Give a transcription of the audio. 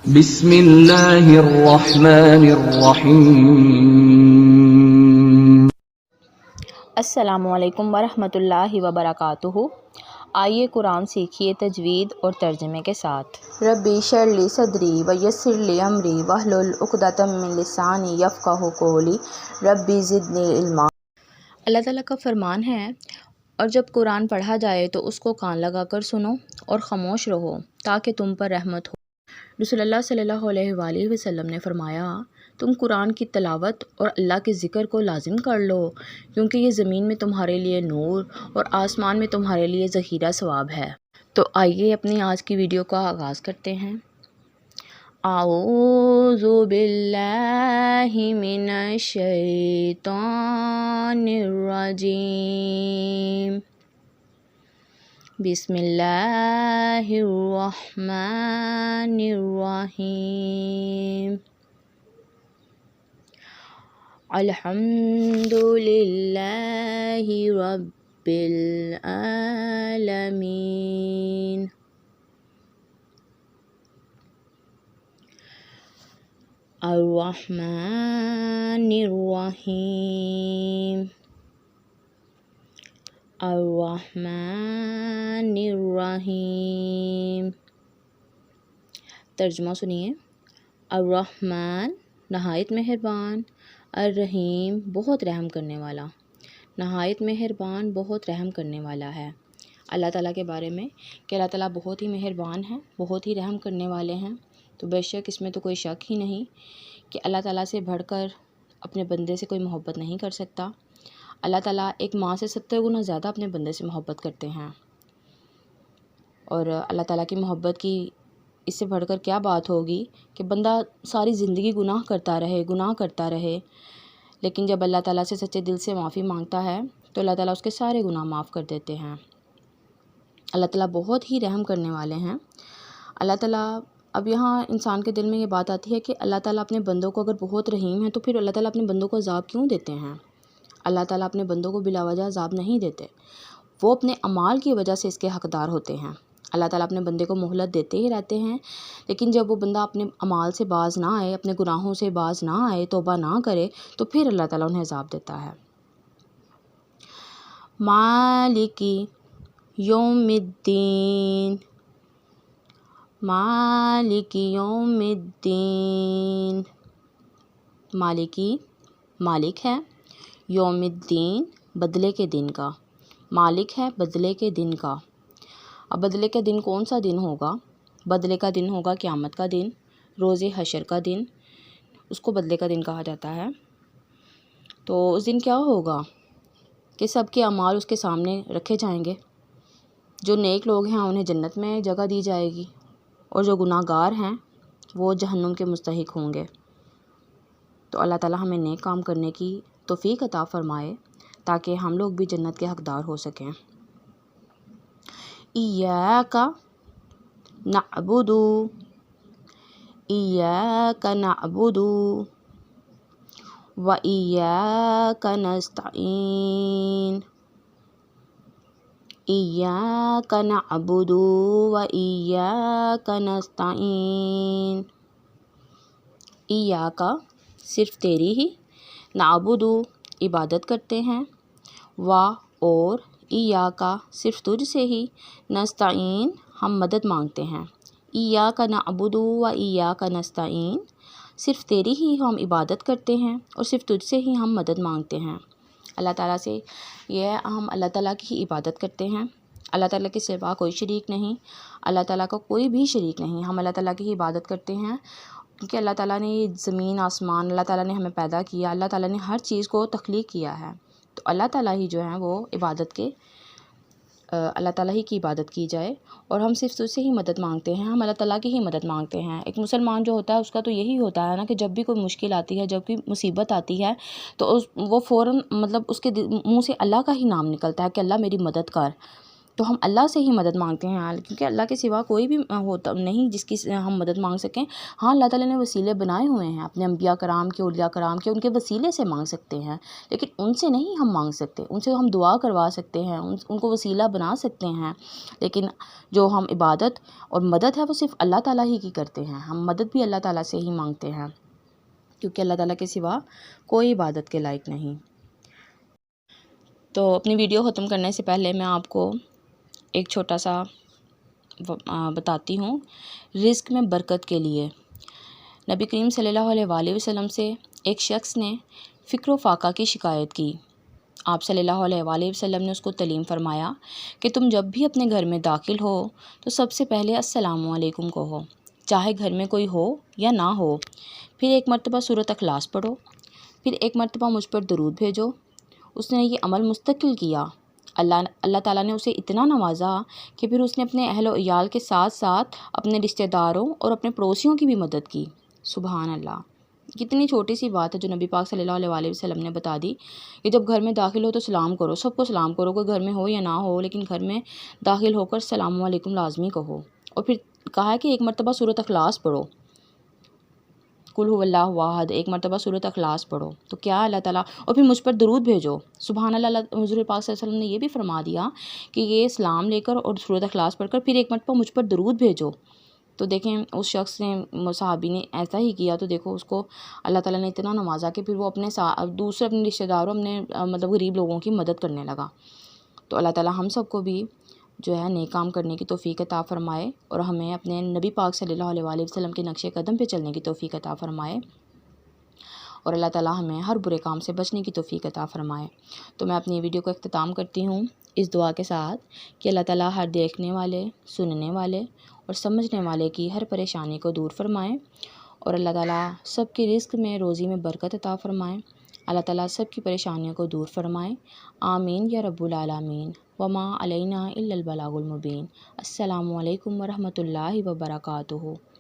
بسم اللہ الرحمن الرحیم۔ السلام علیکم ورحمۃ اللہ وبرکاتہ۔ آئیے قرآن سیکھیے تجوید اور ترجمے کے ساتھ۔ ربی اشرح لی صدری ویسر لی امری واحلل عقدۃ من لسانی یفقہوا قولی ربی زدنی علما۔ اللہ تعالیٰ کا فرمان ہے، اور جب قرآن پڑھا جائے تو اس کو کان لگا کر سنو اور خاموش رہو تاکہ تم پر رحمت ہو۔ رسول اللہ صلی اللہ علیہ وآلہ وسلم نے فرمایا، تم قرآن کی تلاوت اور اللہ کے ذکر کو لازم کر لو، کیونکہ یہ زمین میں تمہارے لیے نور اور آسمان میں تمہارے لیے ذخیرہ ثواب ہے۔ تو آئیے اپنی آج کی ویڈیو کا آغاز کرتے ہیں۔ اعوذ باللہ من الشیطان الرجیم، بسم اللہ الرحمن الرحیم، الحمد للہ رب العالمین، الرحمن الرحیم، الرحمن الرحیم۔ ترجمہ سنیے۔ الرحمن نہایت مہربان، الرحیم بہت رحم کرنے والا، نہایت مہربان بہت رحم کرنے والا ہے۔ اللہ تعالیٰ کے بارے میں کہ اللہ تعالیٰ بہت ہی مہربان ہیں، بہت ہی رحم کرنے والے ہیں، تو بے شک اس میں تو کوئی شک ہی نہیں کہ اللہ تعالیٰ سے بڑھ کر اپنے بندے سے کوئی محبت نہیں کر سکتا۔ اللہ تعالیٰ ایک ماں سے 70 گنا زیادہ اپنے بندے سے محبت کرتے ہیں، اور اللہ تعالیٰ کی محبت کی اس سے بڑھ کر کیا بات ہوگی کہ بندہ ساری زندگی گناہ کرتا رہے، لیکن جب اللہ تعالیٰ سے سچے دل سے معافی مانگتا ہے تو اللہ تعالیٰ اس کے سارے گناہ معاف کر دیتے ہیں۔ اللہ تعالیٰ بہت ہی رحم کرنے والے ہیں۔ اللہ تعالیٰ، اب یہاں انسان کے دل میں یہ بات آتی ہے کہ اللہ تعالیٰ اپنے بندوں کو اگر بہت رحیم ہے تو پھر اللہ تعالیٰ اپنے بندوں کو عذاب کیوں دیتے ہیں؟ اللہ تعالیٰ اپنے بندوں کو بلا وجہ عذاب نہیں دیتے، وہ اپنے اعمال کی وجہ سے اس کے حقدار ہوتے ہیں۔ اللہ تعالیٰ اپنے بندے کو مہلت دیتے ہی رہتے ہیں، لیکن جب وہ بندہ اپنے اعمال سے باز نہ آئے، اپنے گناہوں سے باز نہ آئے، توبہ نہ کرے، تو پھر اللہ تعالیٰ انہیں عذاب دیتا ہے۔ مالکی یوم الدین، مالکی یوم الدین، مالکی مالک ہے، یوم الدین بدلے کے دن کا، مالک ہے بدلے کے دن کا۔ اب بدلے کا دن کون سا دن ہوگا؟ بدلے کا دن ہوگا قیامت کا دن، روز حشر کا دن، اس کو بدلے کا دن کہا جاتا ہے۔ تو اس دن کیا ہوگا کہ سب کے اعمال اس کے سامنے رکھے جائیں گے۔ جو نیک لوگ ہیں انہیں جنت میں جگہ دی جائے گی، اور جو گناہ گار ہیں وہ جہنم کے مستحق ہوں گے۔ تو اللہ تعالیٰ ہمیں نیک کام کرنے کی توفیق عطا فرمائے تاکہ ہم لوگ بھی جنت کے حقدار ہو سکیں۔ ایاک نعبد، ایاک نعبد و ایاک نستعین، ایاک نعبد و ایاک نستعین۔ ایاک صرف تیری ہی، نعبد عبادت کرتے ہیں، و اور ایاک صرف تجھ سے ہی، نستعین ہم مدد مانگتے ہیں۔ ایاک نعبد و ایاک نستعین، صرف تیری ہی ہم عبادت کرتے ہیں اور صرف تجھ سے ہی ہم مدد مانگتے ہیں۔ اللہ تعالیٰ سے یہ ہم اللہ تعالیٰ کی ہی عبادت کرتے ہیں، اللہ تعالیٰ کے سوا کوئی شریک نہیں، اللہ تعالیٰ کا کوئی بھی شریک نہیں، ہم اللہ تعالیٰ کی ہی عبادت کرتے ہیں، کیونکہ اللہ تعالیٰ نے یہ زمین آسمان، اللہ تعالیٰ نے ہمیں پیدا کیا، اللہ تعالیٰ نے ہر چیز کو تخلیق کیا ہے، تو اللہ تعالیٰ ہی جو ہیں وہ عبادت کے، اللہ تعالیٰ ہی کی عبادت کی جائے، اور ہم صرف اس سے ہی مدد مانگتے ہیں، ہم اللہ تعالیٰ کی ہی مدد مانگتے ہیں۔ ایک مسلمان جو ہوتا ہے اس کا تو یہی ہوتا ہے نا کہ جب بھی کوئی مشکل آتی ہے، جب بھی مصیبت آتی ہے، تو وہ فوراً اس کے منہ سے اللہ کا ہی نام نکلتا ہے کہ اللہ میری مدد کر۔ تو ہم اللہ سے ہی مدد مانگتے ہیں، کیونکہ اللہ کے سوا کوئی بھی ہوتا نہیں جس کی ہم مدد مانگ سکیں۔ ہاں اللہ تعالیٰ نے وسیلے بنائے ہوئے ہیں اپنے انبیاء کرام کے، اولیاء کرام کے، ان کے وسیلے سے مانگ سکتے ہیں، لیکن ان سے نہیں ہم مانگ سکتے، ان سے ہم دعا کروا سکتے ہیں، ان کو وسیلہ بنا سکتے ہیں، لیکن جو ہم عبادت اور مدد ہے وہ صرف اللہ تعالیٰ ہی کی کرتے ہیں۔ ہم مدد بھی اللہ تعالیٰ سے ہی مانگتے ہیں، کیونکہ اللہ تعالیٰ کے سوا کوئی عبادت کے لائق نہیں۔ تو اپنی ویڈیو ختم کرنے سے پہلے میں آپ کو ایک چھوٹا سا بتاتی ہوں رزق میں برکت کے لیے۔ نبی کریم صلی اللہ علیہ وآلہ وسلم سے ایک شخص نے فقر و فاقہ کی شکایت کی۔ آپ صلی اللہ علیہ وآلہ وسلم نے اس کو تعلیم فرمایا کہ تم جب بھی اپنے گھر میں داخل ہو تو سب سے پہلے السلام علیکم کہو، چاہے گھر میں کوئی ہو یا نہ ہو، پھر ایک مرتبہ سورۃ اخلاص پڑھو، پھر ایک مرتبہ مجھ پر درود بھیجو۔ اس نے یہ عمل مستقل کیا، اللہ تعالیٰ نے اسے اتنا نوازا کہ پھر اس نے اپنے اہل و عیال کے ساتھ ساتھ اپنے رشتہ داروں اور اپنے پڑوسیوں کی بھی مدد کی۔ سبحان اللہ، کتنی چھوٹی سی بات ہے جو نبی پاک صلی اللہ علیہ وآلہ وسلم نے بتا دی کہ جب گھر میں داخل ہو تو سلام کرو، سب کو سلام کرو، کوئی گھر میں ہو یا نہ ہو، لیکن گھر میں داخل ہو کر السلام علیکم لازمی کہو۔ اور پھر کہا ہے کہ ایک مرتبہ سورۃ اخلاص پڑھو، قل هو اللہ احد، ایک مرتبہ سورۃ اخلاص پڑھو، تو کیا اللہ تعالیٰ، اور پھر مجھ پر درود بھیجو۔ سبحان اللہ، حضور پاک صلی اللہ علیہ وسلم نے یہ بھی فرما دیا کہ یہ سلام لے کر اور سورۃ اخلاص پڑھ کر پھر ایک مرتبہ مجھ پر درود بھیجو۔ تو دیکھیں اس شخص نے، صحابی نے ایسا ہی کیا، تو دیکھو اس کو اللہ تعالیٰ نے اتنا نوازا کہ پھر وہ اپنے دوسرے اپنے رشتہ داروں، اپنے مطلب غریب لوگوں کی مدد کرنے لگا۔ تو اللہ تعالیٰ ہم سب کو بھی جو ہے نیک کام کرنے کی توفیق عطا فرمائے، اور ہمیں اپنے نبی پاک صلی اللہ علیہ وآلہ وسلم کے نقش قدم پہ چلنے کی توفیق عطا فرمائے، اور اللہ تعالیٰ ہمیں ہر برے کام سے بچنے کی توفیق عطا فرمائے۔ تو میں اپنی ویڈیو کو اختتام کرتی ہوں اس دعا کے ساتھ کہ اللہ تعالیٰ ہر دیکھنے والے، سننے والے اور سمجھنے والے کی ہر پریشانی کو دور فرمائے، اور اللہ تعالیٰ سب کی رزق میں، روزی میں برکت عطا فرمائے، اللہ تعالیٰ سب کی پریشانیوں کو دور فرمائے۔ آمین یا رب العالمین۔ وما علینا الا البلاغ المبین۔ السلام علیکم ورحمۃ اللہ وبرکاتہ۔